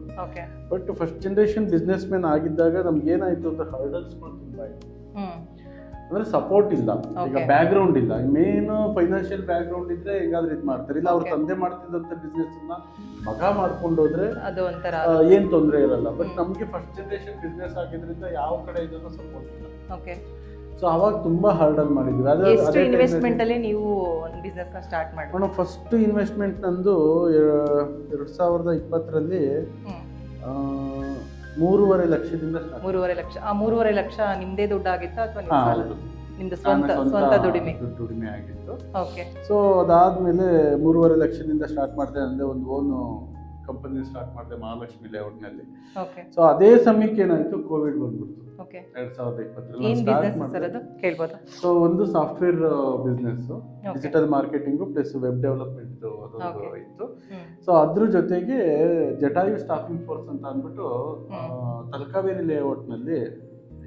But first generation business man ಆಗಿದ್ದಾಗ ನಮ್ಗೆ ಏನಾಯ್ತು ಅಂದ್ರೆ ಹರ್ಡಲ್ಸ್ಗಳು ತುಂಬಾ ಇತ್ತು. ಅಂದ್ರೆ ಸಪೋರ್ಟ್ ಇಲ್ಲ, ಈಗ ಬ್ಯಾಕ್ ಗ್ರೌಂಡ್ ಇಲ್ಲ. ಮೇನ್ ಫೈನಾನ್ಷಿಯಲ್ ಬ್ಯಾಕ್ ಗ್ರೌಂಡ್ ಇದ್ರೆ ಹೇಗಾದ್ರೂ ಇದು ಮಾಡ್ತಾರೆ. ಇಲ್ಲ ಅವ್ರ ತಂದೆ ಮಾಡ್ತಿದ್ದಂತ ಬಿಸ್ನೆಸ್ ಮಗ ಮಾಡ್ಕೊಂಡು ಹೋದ್ರೆ ಏನ್ ತೊಂದರೆ ಇರಲ್ಲ. ಬಟ್ ನಮ್ಗೆ ಫಸ್ಟ್ ಜನರೇಷನ್ ಬಿಸ್ನೆಸ್ ಆಗಿದ್ರಿಂದ ಯಾವ ಕಡೆ ಇದನ್ನು ಸಪೋರ್ಟ್ ಇಲ್ಲ. ಸೊ ಅವಾಗ ತುಂಬಾ ಹಾರ್ಡಲ್ ಮಾಡಿದ್ವಿ. ಎಷ್ಟು ಇನ್ವೆಸ್ಟ್ಮೆಂಟ್ ಅಲ್ಲಿ ನೀವು ಬಿಸ್ನೆಸ್ ನ ಸ್ಟಾರ್ಟ್ ಮಾಡಿದ್ರಿ? ಫಸ್ಟ್ ಇನ್ವೆಸ್ಟ್ಮೆಂಟ್ ನಂದು 2020ರಲ್ಲಿ 3.5 ಲಕ್ಷದಿಂದ. 3.5 ಲಕ್ಷ. ಆ 3.5 ಲಕ್ಷ ನಿಮ್ದೇ ದುಡ್ಡು ಆಗಿತ್ತಾ ಅಥವಾ ನಿಮ್ದು ಸ್ವಂತ ದುಡಿಮೆ ಆಗಿತ್ತು? ಸೊ ಅದಾದ್ಮೇಲೆ 3.5 ಲಕ್ಷದಿಂದ ಸ್ಟಾರ್ಟ್ ಮಾಡಿದೆ. ಅಂದ್ರೆ ಒಂದು ಓನ್ ಕಂಪನಿ ಸ್ಟಾರ್ಟ್ ಮಾಡಿದೆ ಮಹಾಲಕ್ಷ್ಮಿ ಲೇಔಟ್ನಲ್ಲಿ. ಸೊ ಅದೇ ಸಮಯಕ್ಕೆ ಏನಾಯ್ತು, ಕೋವಿಡ್ ಬಂದ್ಬಿಡ್ತು 2020. ಸೊ ಒಂದು software business, digital marketing plus web development ಅದೊಂದು ಇತ್ತು. ಸೊ ಅದ್ರ ಜೊತೆಗೆ ಜಟಾಯು ಸ್ಟಾಫಿಂಗ್ ಫೋರ್ಸ್ ಅಂತ ಅಂದ್ಬಿಟ್ಟು ತಲಕಾವೇರಿ ಲೇಔಟ್ನಲ್ಲಿ,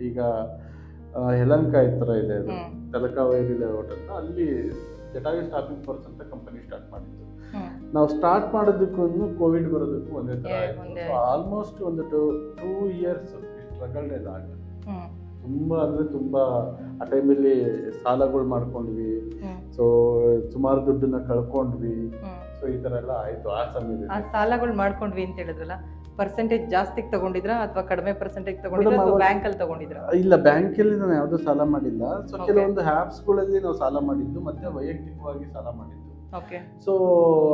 ಈಗ ಯಲಹಂಕ ತರ ಇದೆ ಅದು, ತಲಕಾವೇರಿ ಲೇಔಟ್ ಅಂತ, ಅಲ್ಲಿ ಜಟಾಯು ಸ್ಟಾಫಿಂಗ್ ಫೋರ್ಸ್ ಅಂತ ಕಂಪನಿ ಸ್ಟಾರ್ಟ್ ಮಾಡಿತ್ತು. ನಾವು ಸ್ಟಾರ್ಟ್ ಮಾಡೋದಕ್ಕೂ ಕೋವಿಡ್ ಬರೋದಕ್ಕೂ ಒಂದೇ ತರ ಆಯ್ತು. ಆಲ್ಮೋಸ್ಟ್ ಒಂದು 2 ಇಯರ್ಸ್ ಸ್ಟ್ರಗಲ್ ಎಲ್ಲ ಆಗಿದೆ. ತುಂಬಾ ಅಂದ್ರೆ ತುಂಬಾ ಆ ಟೈಮಲ್ಲಿ ಸಾಲಗಳು ಮಾಡ್ಕೊಂಡ್ವಿ. ಸೊ ಸುಮಾರು ದುಡ್ಡನ್ನ ಕಳ್ಕೊಂಡ್ವಿ. ಸೊ ಈ ತರ ಎಲ್ಲ ಆಯ್ತು ಆ ಸಮಯದಲ್ಲಿ. ಆ ಸಾಲಗಳು ಮಾಡ್ಕೊಂಡ್ವಿ ಅಂತ ಹೇಳಿದ್ರಲ್ಲ, ಪರ್ಸೆಂಟೇಜ್ ಜಾಸ್ತಿ ತಗೊಂಡಿದ್ರಾ ಅಥವಾ ಕಡಿಮೆ ಪರ್ಸೆಂಟೇಜ್ ತಗೊಂಡಿದ್ರಾ ಅಥವಾ ಬ್ಯಾಂಕ್ ಅಲ್ಲಿ ತಗೊಂಡಿದ್ರಾ? ಇಲ್ಲ, ಬ್ಯಾಂಕ್ ಅಲ್ಲಿ ನಾನು ಯಾವ್ದು ಸಾಲ ಮಾಡಿಲ್ಲ. ಸೊ ಕೆಲವೊಂದು ಆಪ್ಸ್ ಗಳಲ್ಲಿ ನಾವು ಸಾಲ ಮಾಡಿದ್ದು, ಮತ್ತೆ ವೈಯಕ್ತಿಕವಾಗಿ ಸಾಲ ಮಾಡಿದ್ದು. ಸೊ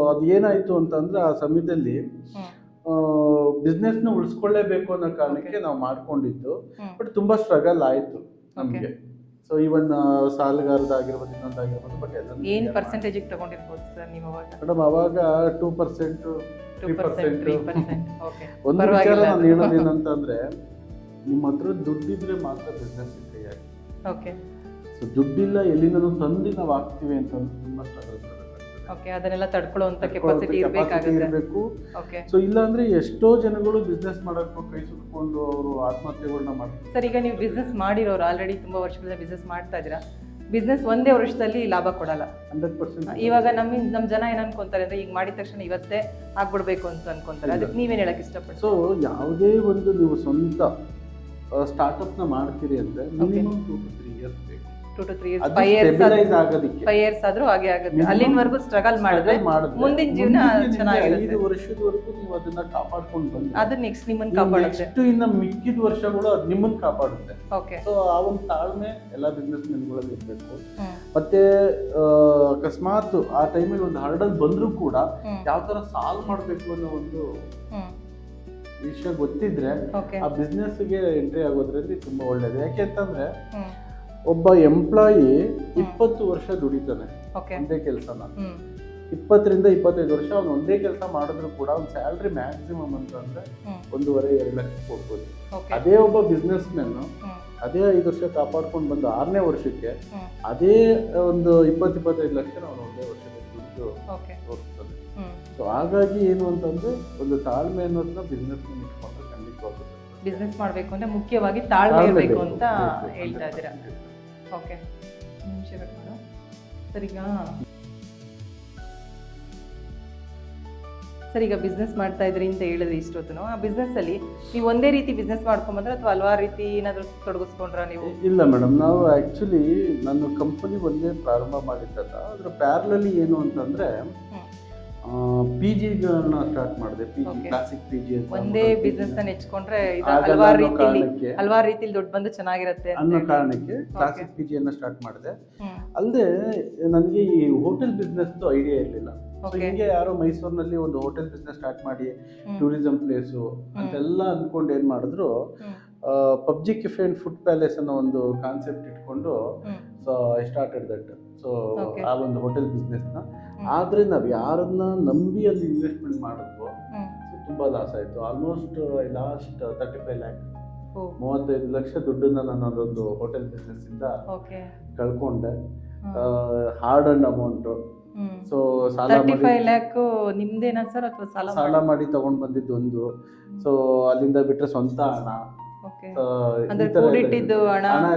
ಅದು ಏನಾಯ್ತು ಅಂತಂದ್ರೆ, ಆ ಸಮಯದಲ್ಲಿ ಬಿಸ್ನೆಸ್ ನ ಉಳಿಸ್ಕೊಳ್ಳೇಬೇಕು ಅನ್ನೋ ಕಾರಣಕ್ಕೆ ನಾವು ಮಾಡ್ಕೊಂಡಿದ್ದು. ಬಟ್ ತುಂಬಾ ಸ್ಟ್ರಗಲ್ ಆಯ್ತು ನಮ್ಗೆ. So even ಸಾಲಗಾರದಾಗಿರ್ಬೋದು, ಇನ್ನೊಂದಾಗಿರ್ಬೋದು. ಬಟ್ ಎಲ್ಲ ಏನ್ ಪರ್ಸೆಂಟೇಜ್ ತಗೊಂಡಿರ್ಬೋದು ಸರ್ ನೀವು ಅವಾಗ? ಮೇಡಮ್ ಅವಾಗ 2%, 3%. ಒಂದು ವಿಚಾರ ನಾನು ಹೇಳೋದೇನಂತಂದ್ರೆ, ನಿಮ್ಮ ಹತ್ರ ದುಡ್ಡಿದ್ರೆ ಮಾತ್ರ ಬಿಸ್ನೆಸ್ ಕೈ ಹಾಕಿ. ಸೊ ದುಡ್ಡಿಲ್ಲ, ಎಲ್ಲಿಂದನೂ ತಂದು ನಾವು ಹಾಕ್ತಿವಿ ಅಂತಂದ್ರೆ ತುಂಬಾ ಸ್ಟ್ರಗಲ್ ಮಾಡಬೇಕಾಗ್ತದೆ. ಓಕೆ, ಅದನ್ನೆಲ್ಲ ತಡ್ಕೊಳ್ಳುವಂತ ಕೆಪಾಸಿಟಿ ಇರಬೇಕಾಗುತ್ತೆ. ಇರಬೇಕು. ಓಕೆ, ಸೊ ಇಲ್ಲ ಅಂದ್ರೆ ಎಷ್ಟೋ ಜನಗಳು ಬಿಸ್ನೆಸ್ ಮಾಡಕ್ಕೆ ಕೈ ಸುಟ್ಕೊಂಡು ಅವರು ಆತ್ಮಹತ್ಯೆಗಳನ್ನ ಮಾಡ್ತಾರೆ. ಸರ್ ಈಗ ನೀವು ಬಿಸ್ನೆಸ್ ಮಾಡಿರೋರು, ಆಲ್ರೆಡಿ ತುಂಬಾ ವರ್ಷಗಳಿಂದ ಬಿಸ್ನೆಸ್ ಮಾಡ್ತಾ ಇದ್ದೀರಾ. ಬಿಸ್ನೆಸ್ ಒಂದೇ ವರ್ಷದಲ್ಲಿ ಲಾಭ ಕೊಡಲ್ಲ. 100%. ಇವಾಗ ನಮ್ಮ ಜನ ಏನ್ ಅನ್ಕೊಂತಾರೆ ಅಂದ್ರೆ ಈಗ ಮಾಡಿದ ತಕ್ಷಣ ಇವತ್ತೇ ಆಗ್ಬಿಡ್ಬೇಕು ಅಂತ ಅನ್ಕೊಂತಾರೆ. ಅದಕ್ಕೆ ನೀವೇನ್ ಹೇಳಕ್ ಇಷ್ಟಪಡ್ತೀರಿ? ಸೊ ಯಾವುದೇ ಒಂದು ನೀವು ಸ್ವಂತ ಸ್ಟಾರ್ಟ್ಅಪ್ ನ ಮಾಡ್ತೀರಿ ಅಂದ್ರೆ ಮಿನಿಮಮ್ 2 to 3 years ಬೇಕು. 2 to 3 years, ಅದು 5 years stabilize ಆಗೋದಕ್ಕೆ 5 years ಆದ್ರೂ ಹಾಗೆ ಆಗುತ್ತೆ. ಅಲ್ಲಿನವರೆಗೂ ಸ್ಟ್ರಗಲ್ ಮಾಡಿದ್ರೆ ಮುಂದಿನ ಜೀವನ ಚೆನ್ನಾಗಿರುತ್ತೆ. 5 ವರ್ಷದವರೆಗೂ ನೀವು ಅದನ್ನ ಕಾಪಾಡ್ಕೊಂಡು ಬಂದ್ರೆ ಅದು ನೆಕ್ಸ್ಟ್ ನಿಮ್ಮನ್ನ ಕಾಪಾಡುತ್ತೆ. ನೆಕ್ಸ್ಟ್ ಇನ್ನ ಮಿಕ್ಕಿದ ವರ್ಷಗಳು ಅದು ನಿಮ್ಮನ್ನ ಕಾಪಾಡುತ್ತೆ. ಓಕೆ, ಸೊ ಆ ಒಂದು ತಾಳ್ಮೆ ಎಲ್ಲ ಬಿಸ್ನೆಸ್ ಮೆನ್ಗಳಲ್ಲಿ ಇರಬೇಕು. ಮತ್ತೆ ಅಕಸ್ಮಾತ್ ಆ ಟೈಮಲ್ಲಿ ಒಂದು ಹರ್ಡಲ್ ಬಂದ್ರೂ ಕೂಡ ಯಾವ ತರ ಸಾಲ್ವ್ ಮಾಡ್ಬೇಕು ಅನ್ನೋ ಒಂದು ವಿಷಯ ಗೊತ್ತಿದ್ರೆ ಆ ಬಿಸ್ನೆಸ್ ಗೆ ಎಂಟ್ರಿ ಆಗೋದ್ರಲ್ಲಿ ತುಂಬಾ ಒಳ್ಳೇದು. ಯಾಕೆ ಅಂತಂದ್ರೆ ಒಬ್ಬ ಎಂಪ್ಲಾಯಿ 20 ವರ್ಷ ದುಡಿತಾನೆ ಒಂದೇ ಕೆಲಸನ. 20 ರಿಂದ 25 ವರ್ಷ ಅವ್ನು ಒಂದೇ ಕೆಲಸ ಮಾಡಿದ್ರು ಕೂಡ ಅವ್ನ ಸ್ಯಾಲ್ರಿ ಮ್ಯಾಕ್ಸಿಮಮ್ ಅಂತಂದ್ರೆ 1.5-2 ಲಕ್ಷ ಹೋಗ್ಬೋದು. ಅದೇ ಒಬ್ಬ ಬಿಸ್ನೆಸ್ ಮ್ಯಾನ್ ಅದೇ 5 ವರ್ಷ ಕಾಪಾಡ್ಕೊಂಡು ಬಂದು 6ನೇ ವರ್ಷಕ್ಕೆ ಅದೇ ಒಂದು 20-25 ಲಕ್ಷ ಅವನು ಒಂದೇ ವರ್ಷಕ್ಕೆ ದುಡ್ಡು ತೋರಿಸ್ತದೆ. ಸೊ ಹಾಗಾಗಿ ಏನು ಅಂತಂದ್ರೆ ಒಂದು ತಾಳ್ಮೆ ಅನ್ನೋದನ್ನ ಬಿಸ್ನೆಸ್ ಮ್ಯಾನ್ ಇಟ್ಕೊಂಡ್ರೆ ಖಂಡಿತವಾಗ್ತದೆ. ಬಿಸ್ನೆಸ್ ಮಾಡ್ಬೇಕು ಅಂದ್ರೆ ಮುಖ್ಯವಾಗಿ ತಾಳ್ಮೆ ಇರಬೇಕು ಅಂತ ಹೇಳ್ತಾ ಇದ್ದೀರಾ. ಓಕೆ, ನಿಮಿಷ ಸರ್ ಈಗ ಬಿಸ್ನೆಸ್ ಮಾಡ್ತಾ ಇದ್ರಿ ಅಂತ ಹೇಳಿದ್ರಿ ಇಷ್ಟೊತ್ತು. ಆ ಬಿಸ್ನೆಸ್ ಅಲ್ಲಿ ನೀವು ಒಂದೇ ರೀತಿ ಬಿಸ್ನೆಸ್ ಮಾಡ್ಕೊಂಬಂದ್ರೆ ಅಥವಾ ಹಲವಾರು ರೀತಿ ಏನಾದ್ರು ತೊಡಗಿಸ್ಕೊಂಡ್ರ ನೀವು? ಇಲ್ಲ ಮೇಡಮ್, ನಾವು ಆಕ್ಚುಲಿ ನನ್ನ ಕಂಪನಿ ಒಂದೇ ಪ್ರಾರಂಭ ಮಾಡಿದ್ದಲ್ಲ. ಅದ್ರ ಪ್ಯಾರಲಲ್ಲಿ ಏನು ಅಂತಂದ್ರೆ PGಗಳನ್ನ ಸ್ಟಾರ್ಟ್ ಮಾಡಿದೆ. PG ಕ್ಲಾಸಿಕ್ PG ಅಂತ ಒಂದೇ ಬಿಸ್ನೆಸ್ ನ ನೆಚ್ಕೊಂಡ್ರೆ ಹಲವಾರು ರೀತಿಲಿ ದುಡ್ಡು ಬಂದು ಚೆನ್ನಾಗಿರುತ್ತೆ ಅನ್ನೋ ಕಾರಣಕ್ಕೆ ಕ್ಲಾಸಿಕ್ PG ಅನ್ನ ಸ್ಟಾರ್ಟ್ ಮಾಡಿದೆ. ಅಲ್ಲದೆ ನನಗೆ ಈ ಹೋಟೆಲ್ ಬಿಸ್ನೆಸ್ ಐಡಿಯಾ ಇರಲಿಲ್ಲ. ಹಿಂಗೆ ಯಾರೋ ಮೈಸೂರಿನಲ್ಲಿ ಒಂದು ಹೋಟೆಲ್ ಬಿಸ್ನೆಸ್ ಸ್ಟಾರ್ಟ್ ಮಾಡಿ ಟೂರಿಸಂ ಪ್ಲೇಸು ಅಂತೆಲ್ಲ ಅನ್ಕೊಂಡು ಏನ್ ಮಾಡಿದ್ರು, PUBG cafe and food palace ಅನ್ನೋ ಒಂದು ಕಾನ್ಸೆಪ್ಟ್ ಇಟ್ಕೊಂಡು so I started that. So ಆ ಒಂದು ಹೋಟೆಲ್ ಬಿಸ್ನೆಸ್ ನ ಆದ್ರೆ ನಾವ್ ಯಾರನ್ನ ನಂಬಿ ಅಲ್ಲಿ ಇನ್ವೆಸ್ಟ್ಮೆಂಟ್ ಮಾಡಿದ್ವೋ ತುಂಬಾ ಲಾಸ್ ಆಯ್ತು. ಆಲ್ಮೋಸ್ಟ್ ಲಾಸ್ಟ್ 35 ಲ್ಯಾಕ್ 35 ಲಕ್ಷ ದುಡ್ಡನ್ನ ನಾನು ಅದೊಂದು ಹೋಟೆಲ್ ಬಿಸ್ನೆಸ್ ಇಂದ ಕಳ್ಕೊಂಡೆ. Hard and amount. ಸೊ ಸಾಲ 35 ಲ್ಯಾಕ್ ನಿಮ್ದೇನಾ ಸರ್ ಅಥವಾ ಸಾಲ ಮಾಡಿ ತಗೊಂಡ್ ಬಂದಿದ್ದು ಒಂದು. ಸೊ ಅಲ್ಲಿಂದ ಬಿಟ್ರೆ ಸ್ವಂತ ಹಣ, ಹಣ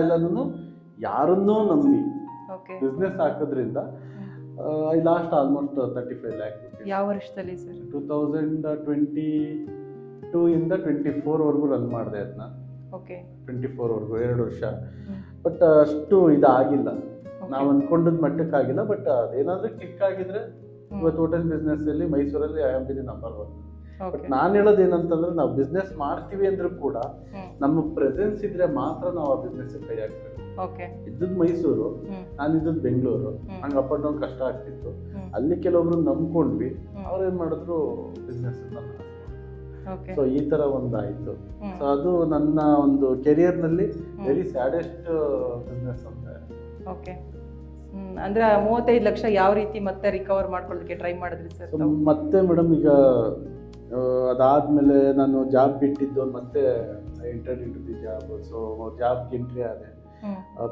ಎಲ್ಲಾನು ಯಾರನ್ನೋ ನಂಬಿ ಬಿಸ್ನೆಸ್ ಹಾಕೋದ್ರಿಂದ ಐ ಲಾಸ್ಟ್ ಆಲ್ಮೋಸ್ಟ್ 35 ಲ್ಯಾಕ್. ಯಾವ ವರ್ಷದಲ್ಲಿ ಸರ್? 2022 ಇಂದ 24 ವರೆಗೂ ರನ್ ಮಾಡಿದೆ ಅದನ್ನ. 24 ವರೆಗೂ 2 ವರ್ಷ. ಬಟ್ ಅಷ್ಟು ಇದಾಗಿಲ್ಲ, ನಾವು ಅನ್ಕೊಂಡದ್ ಮಟ್ಟಕ್ಕೆ ಆಗಿಲ್ಲ. ಬಟ್ ಅದೇನಾದ್ರೂ ಕ್ಲಿಕ್ ಆಗಿದ್ರೆ ಇವತ್ತು ಹೋಟೆಲ್ ಬಿಸ್ನೆಸ್ ಅಲ್ಲಿ ಮೈಸೂರಲ್ಲಿ I am the number 1. But ನಾನು ಹೇಳೋದು ಏನಂತಂದ್ರೆ ನಾವು ಬಿಸ್ನೆಸ್ ಮಾಡ್ತೀವಿ ಅಂದ್ರೂ ಕೂಡ ನಮ್ಮ ಪ್ರೆಸೆನ್ಸ್ ಇದ್ರೆ ಮಾತ್ರ ನಾವು ಆ ಬಿಸ್ನೆಸ್ ಕೈ ಹಾಕ್ಬೇಕು. ಇದ್ದದ್ ಮೈಸೂರು, ನಾನು ಇದ್ದದ್ ಬೆಂಗಳೂರು, ಹಂಗ ಅಪ್ ಅಂಡ್ ಡೌನ್ ಕಷ್ಟ ಆಗ್ತಿತ್ತು. ಅಲ್ಲಿ ಕೆಲವೊಬ್ರು ನಂಬ್ಕೊಂಡ್ವಿ, ಅವ್ರೇನ್ ಮಾಡಿದ್ರು ಬಿಸ್ನೆಸ್. ಸೊ ಈ ತರ ಒಂದಾಯ್ತು. ಸೊ ಅದು ನನ್ನ ಒಂದು ಕೆರಿಯರ್ ನಲ್ಲಿ ವೆರಿ ಸ್ಯಾಡೆಸ್ಟ್ ಬಿಸ್ನೆಸ್ ಅಂತ. ಅಂದ್ರೆ 35 ಲಕ್ಷ ಯಾವ ರೀತಿ ಮತ್ತೆ ರಿಕವರ್ ಮಾಡ್ಕೊಳ್ಳೋದಕ್ಕೆ ಟ್ರೈ ಮಾಡಿದ್ರಿ ಸರ್? ಮತ್ತೆ ಮೇಡಮ್ ಈಗ ಅದಾದ್ಮೇಲೆ ನಾನು ಜಾಬ್ ಬಿಟ್ಟಿದ್ದು, ಮತ್ತೆ enter into the job. So ಜಾಬ್ಗೆ ಎಂಟ್ರಿ ಆದೆ,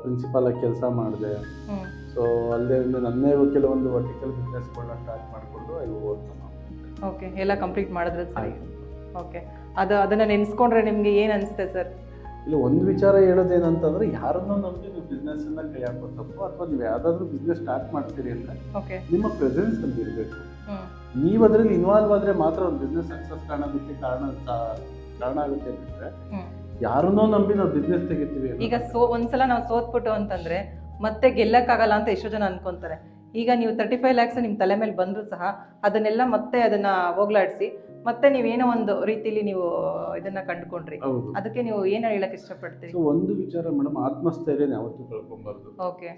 ಪ್ರಿನ್ಸಿಪಾಲ್ ಆಗಿ ಕೆಲಸ ಮಾಡಿದೆ. ಸೊ ಅಲ್ಲೇ ನನ್ನೇ ಕೆಲವೊಂದು ವರ್ಟಿಕಲ್ ಬಿಸ್ನೆಸ್ಗಳನ್ನ ಸ್ಟಾರ್ಟ್ ಮಾಡಿಕೊಂಡು ಎಲ್ಲ ಕಂಪ್ಲೀಟ್ ಮಾಡಿದ್ರೆ ಸರಿ. ಅದನ್ನ ನೆನ್ಸ್ಕೊಂಡ್ರೆ ನಿಮ್ಗೆ ಏನ್ ಅನ್ಸುತ್ತೆ ಸರ್? ಇಲ್ಲ, ಒಂದು ವಿಚಾರ ಹೇಳೋದೇನಂತಂದ್ರೆ ಯಾರನ್ನೋ ನಮ್ಗೆ ನೀವು ಬಿಸ್ನೆಸ್ ಅನ್ನ ಕೈ ಹಾಕೋ ತಪ್ಪು. ಅಥವಾ ನೀವು ಯಾವ್ದಾದ್ರು ಬಿಸ್ನೆಸ್ ಸ್ಟಾರ್ಟ್ ಮಾಡ್ತೀರಿ ಅಂದ್ರೆ ನಿಮ್ಮ ಪ್ರೆಸೆನ್ಸ್ ಅಲ್ಲಿ ಇರಬೇಕು. ನೀವು ಅದ್ರಲ್ಲಿ ಇನ್ವಾಲ್ವ್ ಆದ್ರೆ ಮಾತ್ರ ಒಂದು ಬಿಸ್ನೆಸ್ ಸಕ್ಸಸ್ ಕಾರಣಕ್ಕೆ ಕಾರಣ ಆಗುತ್ತೆ. ಬಿಟ್ರೆ ಯಾರನ್ನೋ ನಂಬಿ ನಾವು ಬಿಸ್ನೆಸ್ ತೆಗಿತೀವಿ. ಈಗ ಒಂದ್ಸಲ ನಾವು ಸೋತ್ಬಿಟ್ಟು ಅಂತಂದ್ರೆ ಮತ್ತೆ ಗೆಲ್ಲಕ್ಕಾಗಲ್ಲ ಅಂತ ಎಷ್ಟೋ ಜನ ಅನ್ಕೊಂತಾರೆ. ಈಗ ನೀವು 35 ಲ್ಯಾಕ್ಸ್ ನಿಮ್ ತಲೆ ಮೇಲೆ ಬಂದ್ರು ಸಹ ಅದನ್ನೆಲ್ಲ ಮತ್ತೆ ಅದನ್ನ ಹೋಗ್ಲಾಡಿಸಿ ಮತ್ತೆ ನೀವೇನೋ ಒಂದು ರೀತಿಲಿ ನೀವು ಇದನ್ನ ಕಂಡುಕೊಂಡ್ರಿ. ಅದಕ್ಕೆ ನೀವು ಏನ್ ಹೇಳಕ್ ಇಷ್ಟಪಡ್ತೀರಿ? ಒಂದು ವಿಚಾರ ಮೇಡಮ್, ಆತ್ಮಸ್ಥೈರ್ಯ ಯಾವತ್ತೂ ಕಳ್ಕೊಬಾರ್ದು.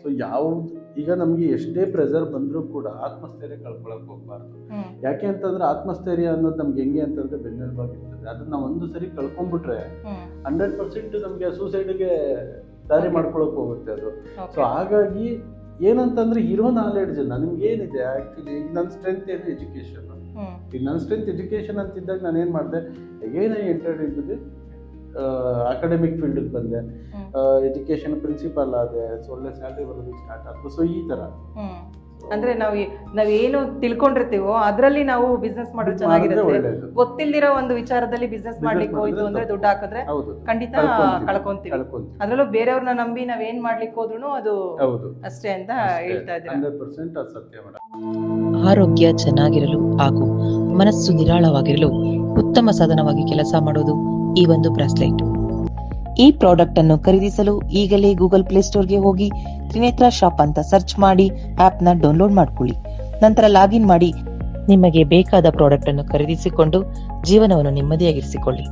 ಸೊ ಯಾವ್ದು ಈಗ ನಮ್ಗೆ ಎಷ್ಟೇ ಪ್ರೆಷರ್ ಬಂದ್ರೂ ಕೂಡ ಆತ್ಮಸ್ಥೈರ್ಯ ಕಳ್ಕೊಳಕ್ ಹೋಗ್ಬಾರ್ದು. ಯಾಕೆ ಅಂತಂದ್ರೆ ಆತ್ಮಸ್ಥೈರ್ಯ ಅನ್ನೋದು ನಮ್ಗೆ ಹೆಂಗೆ ಅಂತಂದ್ರೆ ಬೆನ್ನೆಲುಬಾಗಿರ್ತದೆ. ಅದನ್ನ ಒಂದು ಸರಿ ಕಳ್ಕೊಂಡ್ಬಿಟ್ರೆ 100% ನಮ್ಗೆ ಸೂಸೈಡ್ಗೆ ದಾರಿ ಮಾಡ್ಕೊಳಕ್ ಹೋಗುತ್ತೆ ಅದು. ಸೊ ಹಾಗಾಗಿ ಏನಂತಂದ್ರೆ ಇರೋ ನಾಲೆಡ್ಜ್ ನಿಮ್ಗೆ ಏನಿದೆ ಆಕ್ಚುಲಿ. ಈಗ ನನ್ನ ಸ್ಟ್ರೆಂತ್ ಏನು ಎಜುಕೇಶನ್. ಈಗ ನನ್ನ ಸ್ಟ್ರೆಂತ್ ಎಜುಕೇಶನ್ ಅಂತಿದ್ದಾಗ ನಾನು ಏನ್ ಮಾಡಿದೆ, ಏನೇ ಎಂಟರ್ಡ್ ಇದ್ದು ಅಕಾಡೆಮಿಕ್ ಫೀಲ್ಡ್ ಬಂದೆ, ಎಜುಕೇಶನ್ ಪ್ರಿನ್ಸಿಪಾಲ್ ಆದೆ. ಸೊ ಒಳ್ಳೆ ಸ್ಯಾಲರಿ ಬರೋದಕ್ಕೆ ಸ್ಟಾರ್ಟ್ ಆಯ್ತು. ಸೊ ಈ ತರ ಅಂದ್ರೆ ನಾವೇನು ತಿಳ್ಕೊಂಡಿರ್ತೀವೋ ಅದರಲ್ಲಿ ನಾವು ಬಿಸ್ನೆಸ್ ಮಾಡೋದು ಚೆನ್ನಾಗಿರುತ್ತೆ. ಒಳ್ಳೇದು. ಗೊತ್ತಿಲ್ದಿರೋ ಒಂದು ವಿಚಾರದಲ್ಲಿ ಬಿಸ್ನೆಸ್ ಮಾಡ್ಲಿಕ್ಕೆ ಹೋಯ್ತು ಅಂದ್ರೆ ದುಡ್ಡು ಹಾಕಿದ್ರೆ ಹೌದು, ಖಂಡಿತ ಕಳ್ಕೊಂತೀವಿ. ಅದ್ರಲ್ಲೂ ಬೇರೆಯವ್ರನ್ನ ನಂಬಿ ನಾವೇನ್ ಮಾಡ್ಲಿಕ್ಕೆ ಹೋದ್ರು ಅದು ಹೌದು ಅಷ್ಟೇ ಅಂತ ಹೇಳ್ತಾ ಇದ್ದಾರೆ. 100% ಅದು ಸತ್ಯ ಮೇಡಮ್. ಆರೋಗ್ಯ ಚೆನ್ನಾಗಿರಲು ಹಾಗೂ ಮನಸ್ಸು ನಿರಾಳವಾಗಿರಲು ಉತ್ತಮ ಸಾಧನವಾಗಿ ಕೆಲಸ ಮಾಡೋದು ಈ ಒಂದು ಬ್ರಾಸ್ಲೆಟ್. ಈ ಪ್ರಾಡಕ್ಟ್ ಅನ್ನು ಖರೀದಿಸಲು ಈಗಲೇ ಗೂಗಲ್ ಪ್ಲೇಸ್ಟೋರ್ಗೆ ಹೋಗಿ ತ್ರಿನೇತ್ರ ಶಾಪ್ ಅಂತ ಸರ್ಚ್ ಮಾಡಿ ಆಪ್ ನ ಡೌನ್ಲೋಡ್ ಮಾಡ್ಕೊಳ್ಳಿ. ನಂತರ ಲಾಗಿನ್ ಮಾಡಿ ನಿಮಗೆ ಬೇಕಾದ ಪ್ರಾಡಕ್ಟ್ ಅನ್ನು ಖರೀದಿಸಿಕೊಂಡು ಜೀವನವನ್ನು ನೆಮ್ಮದಿಯಾಗಿರಿಸಿಕೊಳ್ಳಿ.